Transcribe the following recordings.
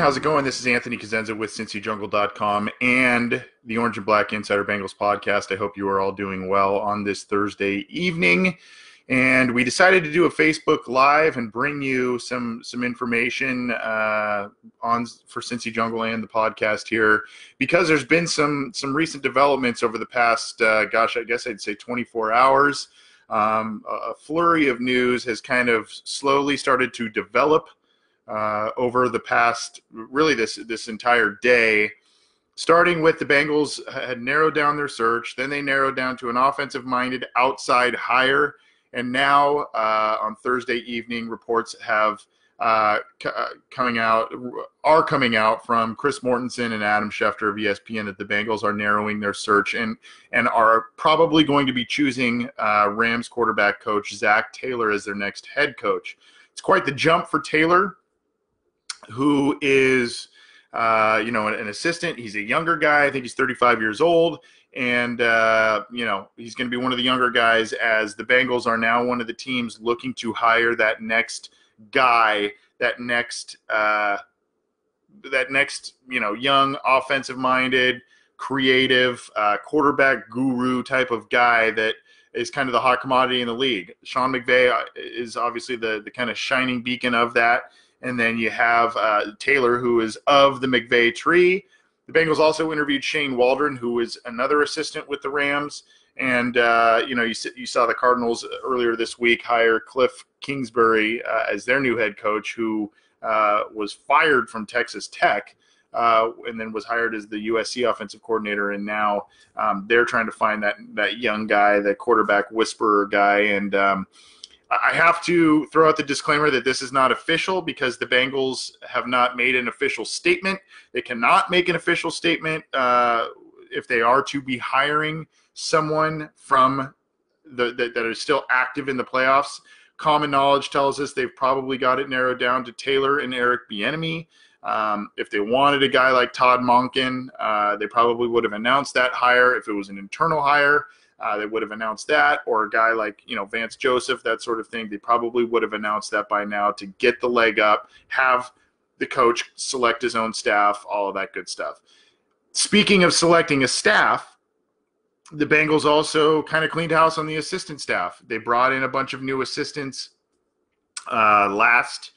how's it going? This is Anthony Cosenza with CincyJungle.com and the Orange and Black Insider Bengals podcast. I hope you are all doing well on this Thursday evening. And we decided to do a Facebook Live and bring you some information for Cincy Jungle and the podcast here, because there's been some recent developments over the past, I guess I'd say 24 hours. A flurry of news has kind of slowly started to develop over the past, really this entire day, starting with the Bengals had narrowed down their search. Then they narrowed down to an offensive-minded outside hire. And now on Thursday evening, reports have coming out from Chris Mortensen and Adam Schefter of ESPN that the Bengals are narrowing their search and are probably going to be choosing Rams quarterback coach Zac Taylor as their next head coach. It's quite the jump for Taylor, who is, an assistant. He's a younger guy. I think he's 35 years old. And, he's going to be one of the younger guys, as the Bengals are now one of the teams looking to hire that next guy, that next, young, offensive-minded, creative, quarterback guru type of guy that is kind of the hot commodity in the league. Sean McVay is obviously the kind of shining beacon of that. And then you have Taylor, who is of the McVay tree. The Bengals also interviewed Shane Waldron, who is another assistant with the Rams. And, you saw the Cardinals earlier this week hire Cliff Kingsbury as their new head coach, who was fired from Texas Tech and then was hired as the USC offensive coordinator. And now they're trying to find that young guy, the quarterback whisperer guy. And I have to throw out the disclaimer that this is not official, because the Bengals have not made an official statement. They cannot make an official statement if they are to be hiring someone from that is still active in the playoffs. Common knowledge tells us they've probably got it narrowed down to Taylor and Eric Bieniemy. If they wanted a guy like Todd Monken, they probably would have announced that hire. If it was an internal hire, they would have announced that, or a guy like, Vance Joseph, that sort of thing. They probably would have announced that by now to get the leg up, have the coach select his own staff, all of that good stuff. Speaking of selecting a staff, the Bengals also kind of cleaned house on the assistant staff. They brought in a bunch of new assistants last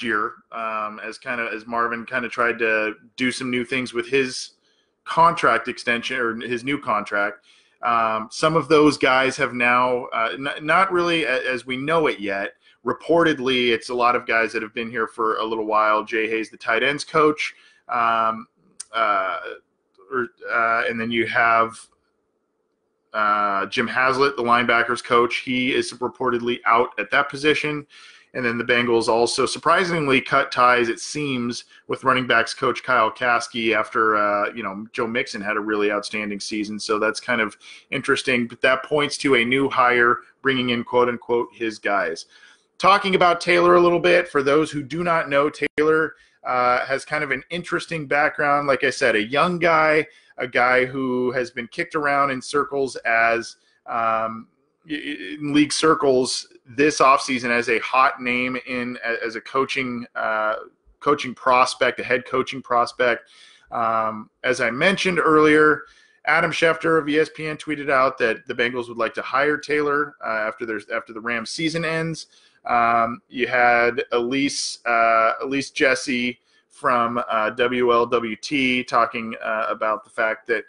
year as Marvin kind of tried to do some new things with his contract extension, or his new contract. Some of those guys have now, not really as we know it yet. Reportedly, it's a lot of guys that have been here for a little while. Jay Hayes, the tight ends coach, and then you have Jim Haslett, the linebackers coach. He is reportedly out at that position. And then the Bengals also surprisingly cut ties, it seems, with running backs coach Kyle Kasky after, Joe Mixon had a really outstanding season. So that's kind of interesting. But that points to a new hire bringing in, quote unquote, his guys. Talking about Taylor a little bit, for those who do not know, Taylor has kind of an interesting background. Like I said, a young guy, a guy who has been kicked around in circles as in league circles this offseason as a hot name as a coaching prospect, a head coaching prospect. As I mentioned earlier, Adam Schefter of ESPN tweeted out that the Bengals would like to hire Taylor after the Rams season ends. You had Elise Jesse from WLWT talking about the fact that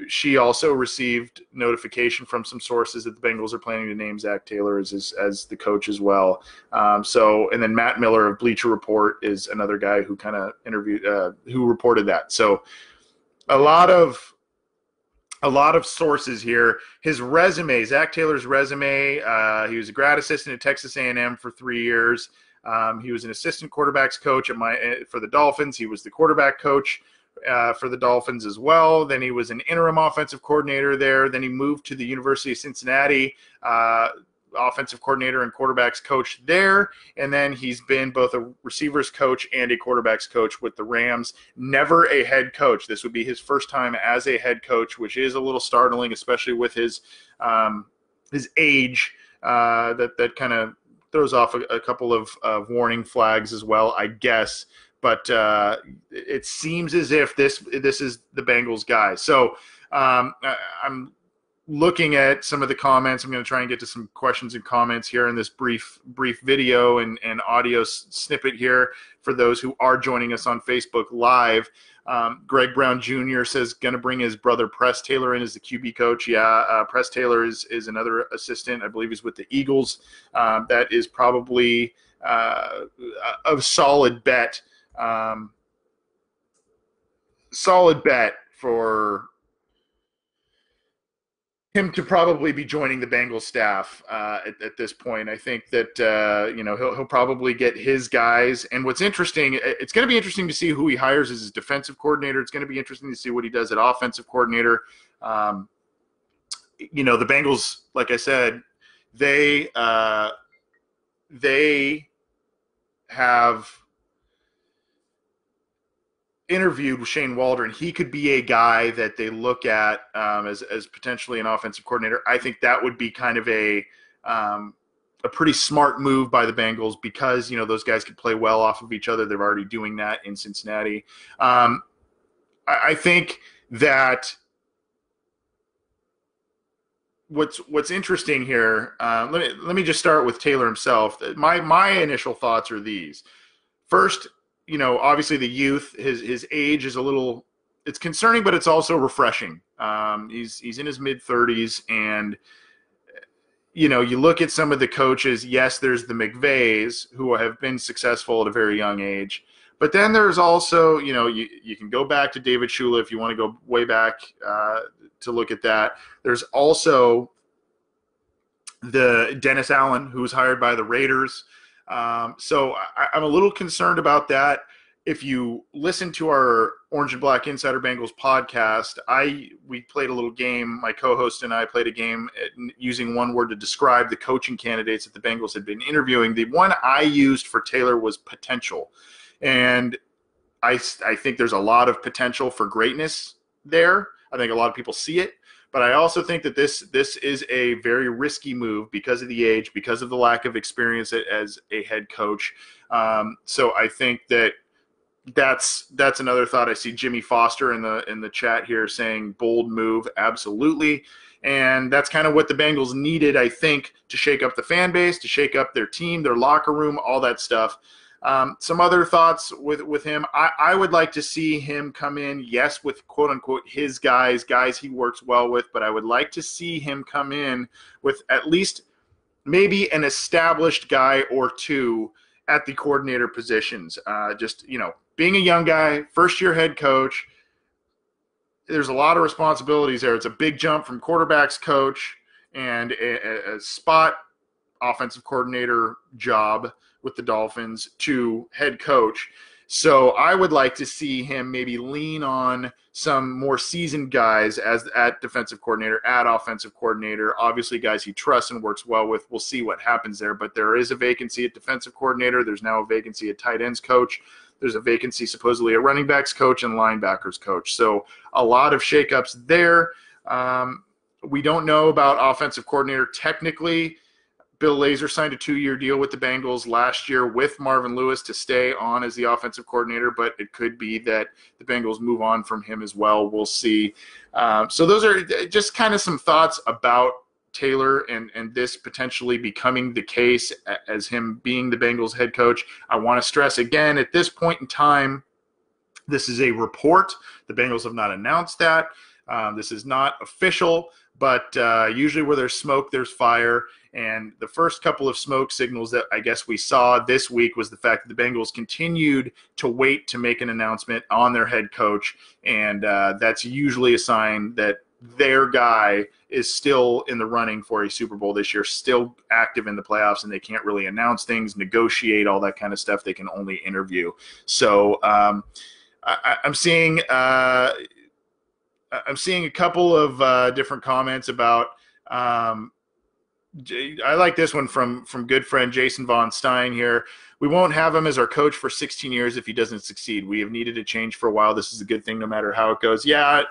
she also received notification from some sources that the Bengals are planning to name Zac Taylor as the coach as well. And then Matt Miller of Bleacher Report is another guy who kind of who reported that. So a lot of sources here. His resume, Zac Taylor's resume, he was a grad assistant at Texas A&M for 3 years. He was an assistant quarterbacks coach for the Dolphins. He was the quarterback coach for the Dolphins as well. Then he was an interim offensive coordinator there. Then he moved to the University of Cincinnati, offensive coordinator and quarterbacks coach there. And then he's been both a receivers coach and a quarterbacks coach with the Rams. Never a head coach. This would be his first time as a head coach, which is a little startling, especially with his age. That kind of throws off a couple of warning flags as well, I guess. But it seems as if this is the Bengals guy. So I'm looking at some of the comments. I'm going to try and get to some questions and comments here in this brief video and audio snippet here for those who are joining us on Facebook Live. Greg Brown Jr. says going to bring his brother Press Taylor in as the QB coach. Yeah, Press Taylor is another assistant. I believe he's with the Eagles. That is probably a solid bet. Solid bet for him to probably be joining the Bengals staff at this point. I think that he'll probably get his guys. And what's interesting, it's going to be interesting to see who he hires as his defensive coordinator. It's going to be interesting to see what he does at offensive coordinator. The Bengals, like I said, they have interviewed with Shane Waldron. He could be a guy that they look at as potentially an offensive coordinator. I think that would be kind of a pretty smart move by the Bengals because, those guys could play well off of each other. They're already doing that in Cincinnati. I think that what's interesting here, let me just start with Taylor himself. My initial thoughts are these. First, obviously the youth, his age is a little, it's concerning, but it's also refreshing. He's in his mid-30s, and, you look at some of the coaches. Yes, there's the McVays who have been successful at a very young age. But then there's also, you can go back to David Shula if you want to go way back to look at that. There's also the Dennis Allen, who was hired by the Raiders. So I'm a little concerned about that. If you listen to our Orange and Black Insider Bengals podcast, we played a little game. My co-host and I played a game using one word to describe the coaching candidates that the Bengals had been interviewing. The one I used for Taylor was potential. And I think there's a lot of potential for greatness there. I think a lot of people see it. But I also think that this is a very risky move because of the age, because of the lack of experience as a head coach. So I think that's another thought. I see Jimmy Foster in the chat here saying bold move, absolutely. And that's kind of what the Bengals needed, I think, to shake up the fan base, to shake up their team, their locker room, all that stuff. Some other thoughts with him. I would like to see him come in, yes, with quote-unquote his guys he works well with, but I would like to see him come in with at least maybe an established guy or two at the coordinator positions. Being a young guy, first-year head coach, there's a lot of responsibilities there. It's a big jump from quarterback's coach and a spot offensive coordinator job with the Dolphins to head coach. So I would like to see him maybe lean on some more seasoned guys at defensive coordinator, at offensive coordinator, obviously guys he trusts and works well with. We'll see what happens there, but there is a vacancy at defensive coordinator. There's now a vacancy at tight ends coach. There's a vacancy supposedly at running backs coach and linebackers coach. So a lot of shakeups there. We don't know about offensive coordinator technically. Bill Lazor signed a 2-year deal with the Bengals last year with Marvin Lewis to stay on as the offensive coordinator, but it could be that the Bengals move on from him as well. We'll see. So those are just kind of some thoughts about Taylor and this potentially becoming the case as him being the Bengals head coach. I want to stress again, at this point in time, this is a report. The Bengals have not announced that. This is not official, but usually where there's smoke, there's fire. And the first couple of smoke signals that I guess we saw this week was the fact that the Bengals continued to wait to make an announcement on their head coach. And that's usually a sign that their guy is still in the running for a Super Bowl this year, still active in the playoffs, and they can't really announce things, negotiate, all that kind of stuff. They can only interview. So I'm seeing a couple of different comments about I like this one from good friend Jason Von Stein here. We won't have him as our coach for 16 years if he doesn't succeed. We have needed a change for a while. This is a good thing no matter how it goes. Yeah,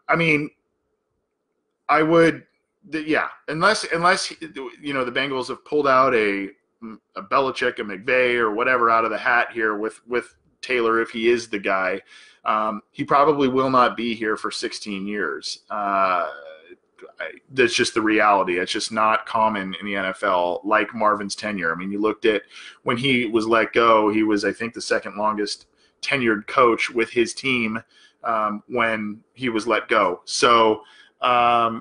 I mean, I would Yeah, unless the Bengals have pulled out a Belichick, a McVay, or whatever out of the hat here with Taylor, if he is the guy, he probably will not be here for 16 years. That's just the reality. It's just not common in the NFL like Marvin's tenure. I mean, you looked at when he was let go, he was, I think, the second longest tenured coach with his team when he was let go. So I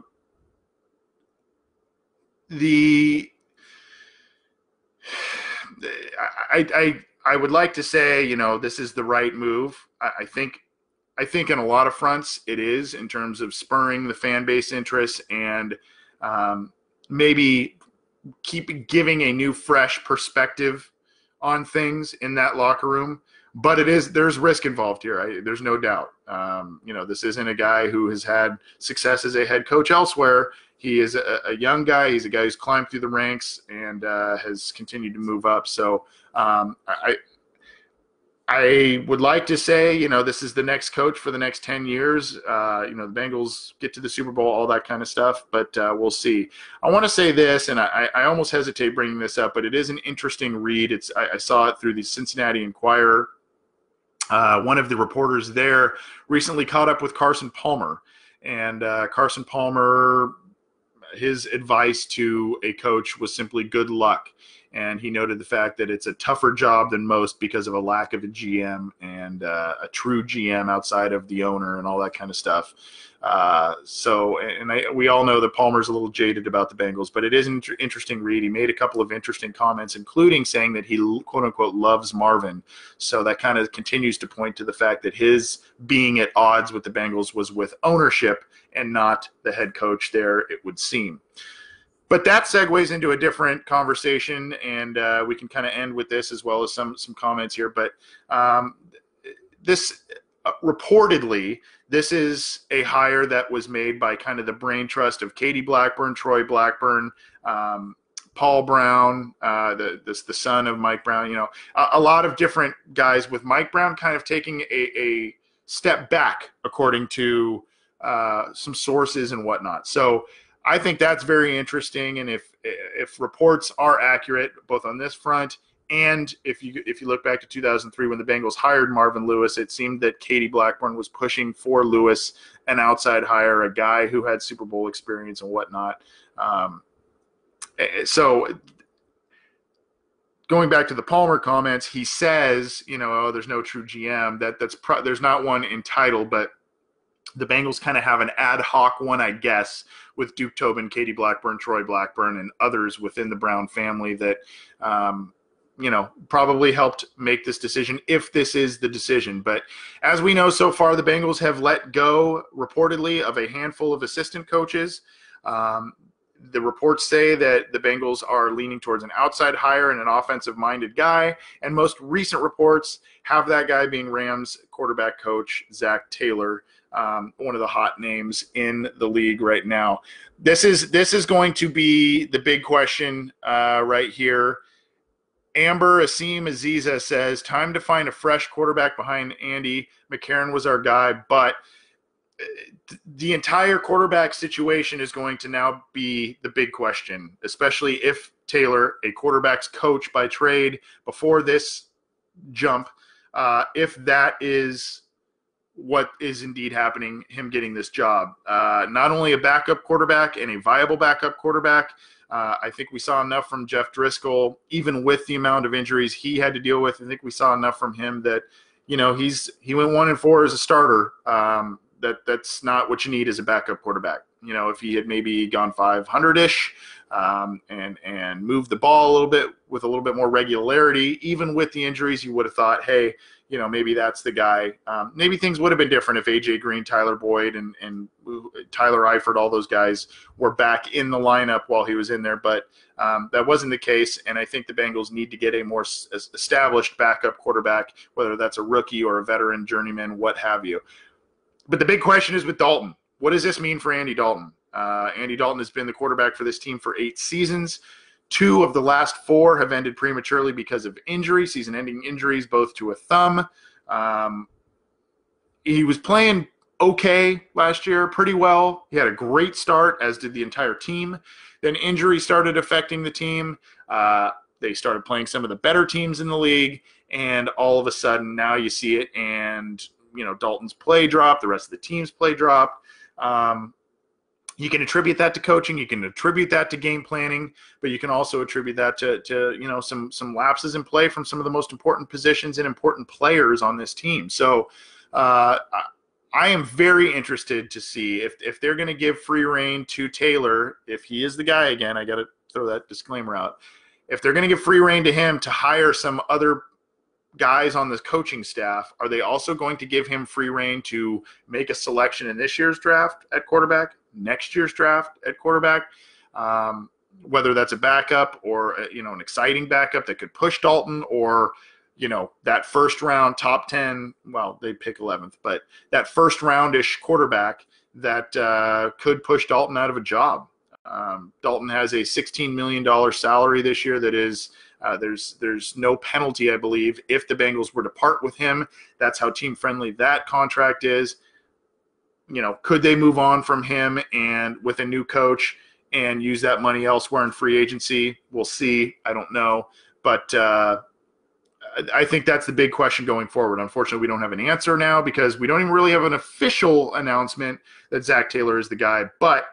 would like to say, this is the right move. I think in a lot of fronts it is, in terms of spurring the fan base interest and maybe giving a new, fresh perspective on things in that locker room. But there's risk involved here. There's no doubt. This isn't a guy who has had success as a head coach elsewhere. He is a young guy. He's a guy who's climbed through the ranks and has continued to move up. So I would like to say, this is the next coach for the next 10 years. The Bengals get to the Super Bowl, all that kind of stuff, but we'll see. I want to say this, and I almost hesitate bringing this up, but it is an interesting read. I saw it through the Cincinnati Enquirer. One of the reporters there recently caught up with Carson Palmer, and Carson Palmer, his advice to a coach was simply good luck. And he noted the fact that it's a tougher job than most because of a lack of a GM and a true GM outside of the owner and all that kind of stuff. We all know that Palmer's a little jaded about the Bengals, but it is an interesting read. He made a couple of interesting comments, including saying that he, quote unquote, loves Marvin. So that kind of continues to point to the fact that his being at odds with the Bengals was with ownership and not the head coach there, it would seem. But that segues into a different conversation, and we can kind of end with this as well as some comments here. But this reportedly, this is a hire that was made by kind of the brain trust of Katie Blackburn, Troy Blackburn, Paul Brown, the son of Mike Brown. A lot of different guys, with Mike Brown kind of taking a step back, according to some sources and whatnot. So I think that's very interesting, and if reports are accurate, both on this front and if you look back to 2003 when the Bengals hired Marvin Lewis, it seemed that Katie Blackburn was pushing for Lewis, an outside hire, a guy who had Super Bowl experience and whatnot. So going back to the Palmer comments, he says, there's no true GM. There's not one entitled, but the Bengals kind of have an ad hoc one, I guess, with Duke Tobin, Katie Blackburn, Troy Blackburn, and others within the Brown family that, probably helped make this decision, if this is the decision. But as we know so far, the Bengals have let go, reportedly, of a handful of assistant coaches. The reports say that the Bengals are leaning towards an outside hire and an offensive-minded guy, and most recent reports have that guy being Rams quarterback coach Zac Taylor, one of the hot names in the league right now. This is going to be the big question right here. Amber Asim Aziza says, time to find a fresh quarterback behind Andy. McCarron was our guy, but the entire quarterback situation is going to now be the big question, especially if Taylor, a quarterback's coach by trade before this jump, if that is what is indeed happening, him getting this job. Not only a backup quarterback and a viable backup quarterback, I think we saw enough from Jeff Driscoll, even with the amount of injuries he had to deal with. I think we saw enough from him that, he went 1-4 as a starter. That's not what you need as a backup quarterback. If he had maybe gone 500-ish and moved the ball a little bit with a little bit more regularity, even with the injuries, you would have thought, hey, maybe that's the guy. Maybe things would have been different if A.J. Green, Tyler Boyd, and Tyler Eifert, all those guys were back in the lineup while he was in there. But that wasn't the case, and I think the Bengals need to get a more established backup quarterback, whether that's a rookie or a veteran, journeyman, what have you. But the big question is with Dalton. What does this mean for Andy Dalton? Andy Dalton has been the quarterback for this team for 8 seasons. 2 of the last 4 have ended prematurely because of injury, season-ending injuries, both to a thumb. He was playing okay last year, pretty well. He had a great start, as did the entire team. Then injury started affecting the team. They started playing some of the better teams in the league, and all of a sudden now you see it, and Dalton's play dropped, the rest of the team's play dropped. You can attribute that to coaching, you can attribute that to game planning, but you can also attribute that to some lapses in play from some of the most important positions and important players on this team. So I am very interested to see if they're going to give free reign to Taylor, if he is the guy again. I got to throw that disclaimer out. If they're going to give free reign to him to hire some other guys on the coaching staff, are they also going to give him free reign to make a selection in this year's draft at quarterback, next year's draft at quarterback, whether that's a backup or an exciting backup that could push Dalton, or that first round top 10, well, they pick 11th, but that first roundish quarterback that could push Dalton out of a job. Dalton has a $16 million salary this year that is there's no penalty, I believe, if the Bengals were to part with him. That's how team friendly that contract is. Could they move on from him and with a new coach and use that money elsewhere in free agency? We'll see. I don't know. But I think that's the big question going forward. Unfortunately, we don't have an answer now because we don't even really have an official announcement that Zac Taylor is the guy, but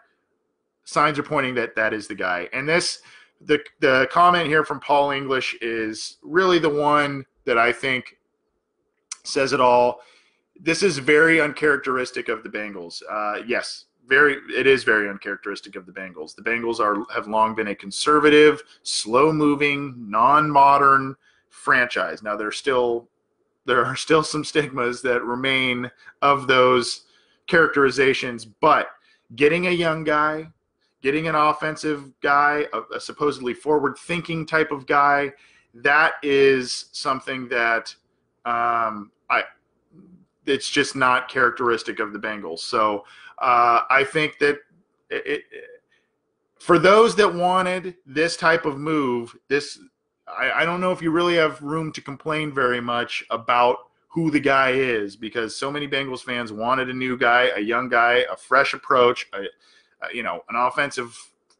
signs are pointing that that is the guy. And the comment here from Paul English is really the one that I think says it all. This is very uncharacteristic of the Bengals. Yes, it is very uncharacteristic of the Bengals. The Bengals have long been a conservative, slow-moving, non-modern franchise. Now there are still some stigmas that remain of those characterizations, but getting a young guy, getting an offensive guy, a supposedly forward-thinking type of guy, that is something that it's just not characteristic of the Bengals. So I think that for those that wanted this type of move, I don't know if you really have room to complain very much about who the guy is, because so many Bengals fans wanted a new guy, a young guy, a fresh approach, an offensive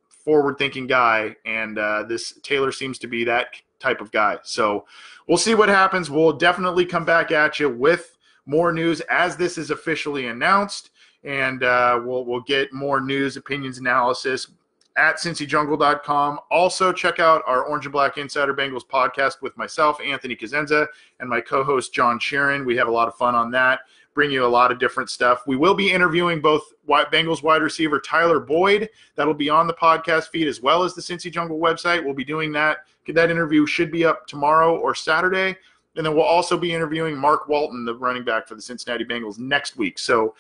forward-thinking guy, and this Taylor seems to be that type of guy. So we'll see what happens. We'll definitely come back at you with more news as this is officially announced, and we'll get more news, opinions, analysis at CincyJungle.com. Also, check out our Orange and Black Insider Bengals podcast with myself, Anthony Cosenza, and my co-host, John Sheeran. We have a lot of fun on that, bring you a lot of different stuff. We will be interviewing both Bengals wide receiver Tyler Boyd. That'll be on the podcast feed as well as the Cincy Jungle website. We'll be doing that. That interview should be up tomorrow or Saturday. And then we'll also be interviewing Mark Walton, the running back for the Cincinnati Bengals, next week. So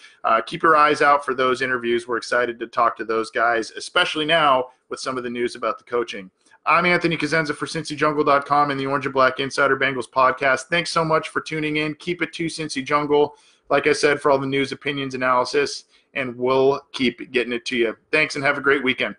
keep your eyes out for those interviews. We're excited to talk to those guys, especially now with some of the news about the coaching. I'm Anthony Cosenza for CincyJungle.com and the Orange and Black Insider Bengals podcast. Thanks so much for tuning in. Keep it to Cincy Jungle, like I said, for all the news, opinions, analysis, and we'll keep getting it to you. Thanks, and have a great weekend.